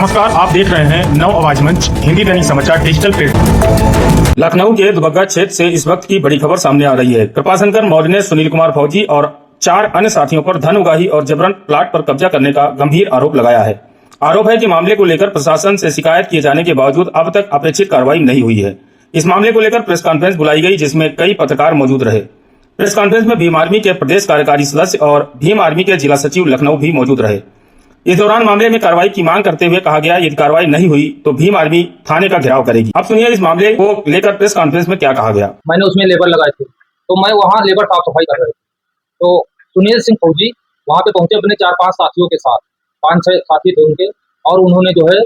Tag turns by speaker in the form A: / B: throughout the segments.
A: नमस्कार, आप देख रहे हैं नव आवाज मंच हिंदी दैनिक समाचार डिजिटल प्लेटफॉर्म। लखनऊ के दुबग्गा क्षेत्र से इस वक्त की बड़ी खबर सामने आ रही है। कृपाशंकर मौर्य ने सुनील कुमार फौजी और 4 अन्य साथियों पर धन उगाही और जबरन प्लाट पर कब्जा करने का गंभीर आरोप लगाया है। आरोप है कि मामले को लेकर प्रशासन से शिकायत किए जाने के बावजूद अब तक अपेक्षित कार्रवाई नहीं हुई है। इस मामले को लेकर प्रेस कॉन्फ्रेंस बुलाई गई, जिसमें कई पत्रकार मौजूद रहे। प्रेस कॉन्फ्रेंस में भीम आर्मी के प्रदेश कार्यकारी सदस्य और भीम आर्मी के जिला सचिव लखनऊ भी मौजूद रहे। इस दौरान मामले में कार्रवाई की मांग करते हुए कहा गया, यदि कार्रवाई नहीं हुई तो भीम आर्मी थाने का घेराव करेगी। अब सुनिए इस मामले को लेकर प्रेस कॉन्फ्रेंस में क्या कहा गया।
B: मैंने उसमें लेबर लगाए थे, तो मैं वहाँ लेबर साफ सफाई कर रहे थे, तो सुनील सिंह फौजी वहाँ पे पहुंचे अपने 4-5 साथियों के साथ। 5-6 साथी थे उनके, और उन्होंने जो है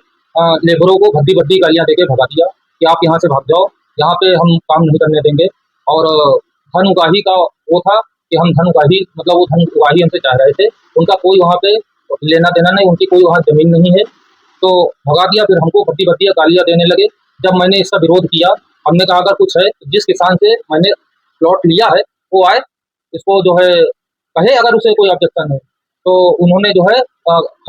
B: लेबरों को भद्दी भद्दी गालियां देके भगा दिया कि आप यहाँ से भाग जाओ, यहाँ पे हम काम नहीं करने देंगे। और धन उगाही का वो था कि हम धन उगाही, मतलब वो धन उगाही हमसे चाह रहे थे। उनका कोई वहाँ पे लेना देना नहीं, उनकी कोई वहाँ जमीन नहीं है, तो भगा दिया। फिर हमको भद्दी भद्दी गालियां देने लगे। जब मैंने इसका विरोध किया, हमने कहा अगर कुछ है, जिस किसान से मैंने प्लॉट लिया है वो आए, इसको जो है कहे, अगर उसे कोई ऑब्जेक्शन है। तो उन्होंने जो है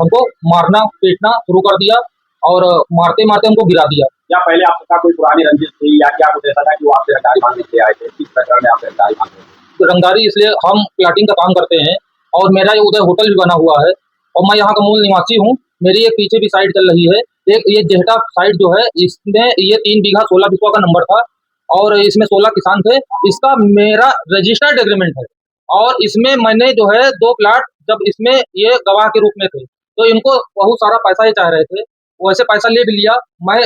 B: हमको मारना पीटना शुरू कर दिया, और मारते मारते हमको गिरा दिया।
C: या पहले आपका कोई पुरानी रंजिश थी, या क्या कुछ ऐसा था कि वो आपसे रंगदारी मांगने के लिए आए थे? किस प्रकार में आपसे रंगदारी मांग रहे थे?
B: रंगदारी इसलिए, हम प्लाटिंग का काम करते हैं और मेरा ये उधर होटल भी बना हुआ है, और मैं यहाँ का मूल निवासी हूँ। मेरी एक पीछे भी साइड चल रही है, एक ये जेहटा साइड जो है, इसमें ये 3 बीघा 16 बिस्वा का नंबर था, और इसमें 16 किसान थे। इसका मेरा रजिस्टर्ड एग्रीमेंट है, और इसमें मैंने जो है 2 प्लाट, जब इसमें ये गवाह के रूप में थे, तो इनको बहुत सारा पैसा ये चाह रहे थे। वैसे पैसा ले भी लिया मैं,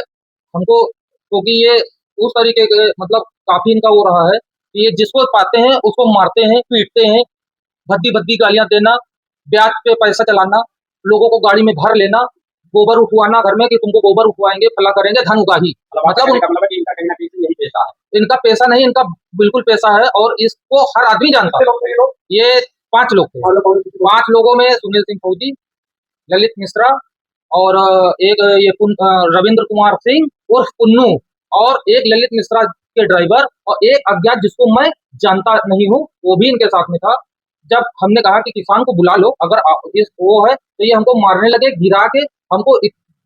B: हमको, क्योंकि ये उस तरीके के, मतलब काफी इनका वो रहा है कि ये जिसको पाते हैं उसको मारते हैं, पीटते हैं, भद्दी भद्दी गालियां देना, ब्याज पे पैसा चलाना, लोगों को गाड़ी में भर लेना, गोबर उठवाना घर में कि तुमको गोबर उठवाएंगे, फला करेंगे, धन उगाही। मतलब
C: इनका कहीं ना कहीं यही पेशा है।
B: इनका पैसा नहीं, इनका बिल्कुल पैसा है, और इसको हर आदमी जानता है। ये 5 लोग थे। 5 लोगों में सुनील सिंह फौजी, ललित मिश्रा, और एक ये रविंद्र कुमार सिंह और पुन्नू, और एक ललित मिश्रा के ड्राइवर, और एक अज्ञात जिसको मैं जानता नहीं हूँ, वो भी इनके साथ में था। जब हमने कहा कि किसान को बुला लो, अगर इस वो है, तो ये हमको मारने लगे, गिरा के हमको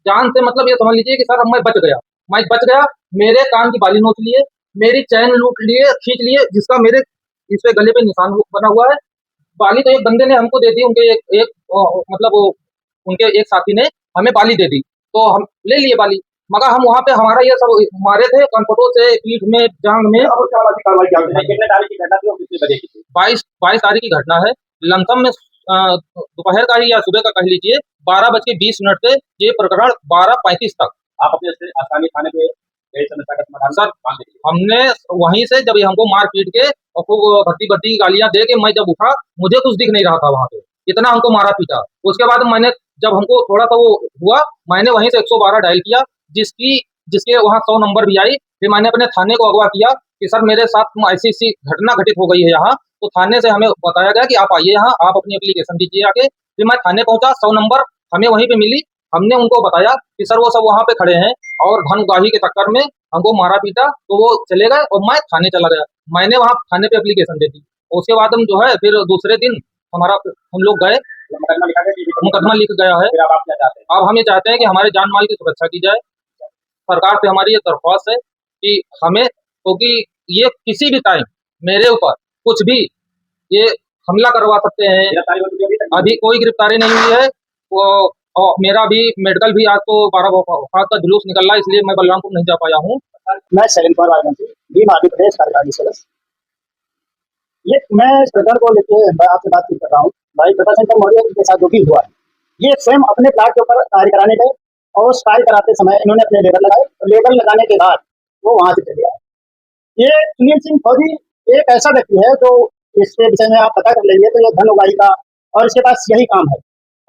B: जान से, मतलब ये समझ लीजिए कि सर मैं बच गया। मेरे कान की बाली नोच लिए, मेरी चैन लूट लिए, खींच लिए, जिसका मेरे इस पे गले पे निशान बना हुआ है। बाली तो एक बंदे ने हमको दे दी, उनके एक मतलब उनके एक साथी ने हमें बाली दे दी, तो हम ले लिए बाली, मगर हम वहाँ पे हमारा ये सब मारे थे कनपटों से, पीठ में, जांग में।
C: कितने तारीख की घटना थी और कितने बजे की थी?
B: 22 तारीख की घटना है। लमसम में दोपहर का ही या सुबह का कह लीजिए, 12:20 से ये प्रकरण 12:35 तक।
C: आप अपने स्थानीय थाने पे गए, समस्या का समाधान
B: सर हमने वहीं से, जब ये हमको मार पीट के और खूब भद्दी भद्दी गालियां दे के, मैं जब उठा, मुझे कुछ दिख नहीं रहा था वहां पे, इतना हमको मारा पीटा। उसके बाद मैंने, जब हमको थोड़ा सा वो हुआ, मैंने वहीं से 112 डायल किया, जिसके वहाँ 100 नंबर भी आई। फिर मैंने अपने थाने को अगवा किया कि सर मेरे साथ ऐसी घटना घटित हो गई है यहाँ। तो थाने से हमें बताया गया कि आप आइए यहाँ, आप अपनी एप्लीकेशन दीजिए आके। फिर मैं थाने पहुंचा, 100 नंबर हमें वहीं पे मिली। हमने उनको बताया कि सर वो सब वहाँ पे खड़े हैं, और धन उगाही के चक्कर में हमको मारा पीटा, तो वो चले गए, और मैं थाने चला गया। मैंने वहाँ थाने पे एप्लीकेशन दे दी। उसके बाद हम जो है, फिर दूसरे दिन हम लोग गए, मुकदमा लिख गया है।
C: आप क्या चाहते हैं?
B: अब हम ये चाहते हैं कि हमारे जान माल की सुरक्षा की जाए। सरकार से हमारी ये दरख्वास्त है कि हमें, क्योंकि ये किसी भी टाइम मेरे ऊपर कुछ भी ये हमला करवा सकते हैं। अभी कोई गिरफ्तारी नहीं हुई है, और मेरा भी मेडिकल भी, आज तो 12 वफात का जुलूस निकल रहा है, इसलिए मैं बलरामपुर नहीं जा पाया हूँ।
D: मैं शैलेंद्र कुमार राजवंशी, भीम आर्मी प्रदेश कार्यकारी सदस्य। ये मैं इस प्रकरण को लेकर आपसे बातचीत कर रहा हूँ। भाई कृपाशंकर मौर्य के साथ जो भी हुआ है, ये स्वयं अपने प्लाट के ऊपर कार्य कराने गए, और उस कार्य कराते समय इन्होंने अपने लेबर लगाए, और लेबर लगाने के बाद वो वहां से चले आए। ये सुनील सिंह फौजी एक ऐसा व्यक्ति है जो, इसके विषय में आप पता कर लेंगे तो ये धन उगाही का, और इसके पास यही काम है।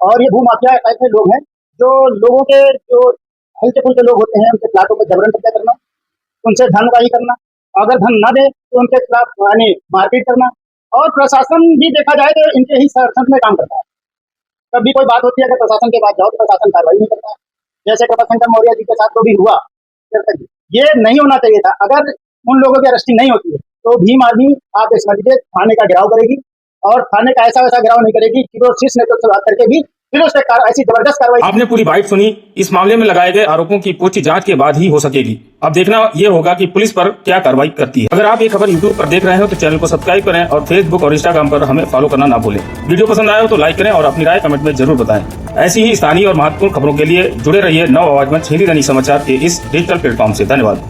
D: और ये भूमाफिया टाइप के लोग हैं, जो लोगों के जो हल्के फुल्के लोग होते हैं, उनके प्लाटों पर जबरन कब्जा करना, उनसे धन उगाही करना, अगर धन न दे तो उनके खिलाफ यानी मारपीट करना। और प्रशासन भी देखा जाए तो इनके ही समर्थन में काम करता है। कब भी कोई बात होती है, अगर प्रशासन के पास जाओ तो प्रशासन कार्रवाई नहीं करता है। जैसे कृपाशंकर मौर्य जी के साथ जो भी हुआ, ये नहीं होना चाहिए था। अगर उन लोगों की अरेस्टिंग नहीं होती है, तो भीम आर्मी, आप समझिए, थाने का घेराव करेगी, और थाने का ऐसा वैसा घेराव नहीं करेगी कि वो शीर्ष नेतृत्व से बात करके भी फिर उस पर ऐसी जबरदस्त कार्रवाई।
A: आपने पूरी बाइट सुनी। इस मामले में लगाए गए आरोपों की पुष्टि जांच के बाद ही हो सकेगी। अब देखना यह होगा कि पुलिस पर क्या कार्रवाई करती है। अगर आप ये खबर यूट्यूब पर देख रहे हो तो चैनल को सब्सक्राइब करें और फेसबुक और इंस्टाग्राम पर हमें फॉलो करना ना भूलें। वीडियो पसंद आया हो तो लाइक करें और अपनी राय कमेंट में जरूर बताएं। ऐसी ही स्थानीय और महत्वपूर्ण खबरों के लिए जुड़े रहिए नव आवाज मंच हिंदी दैनिक समाचार के इस डिजिटल प्लेटफॉर्म से। धन्यवाद।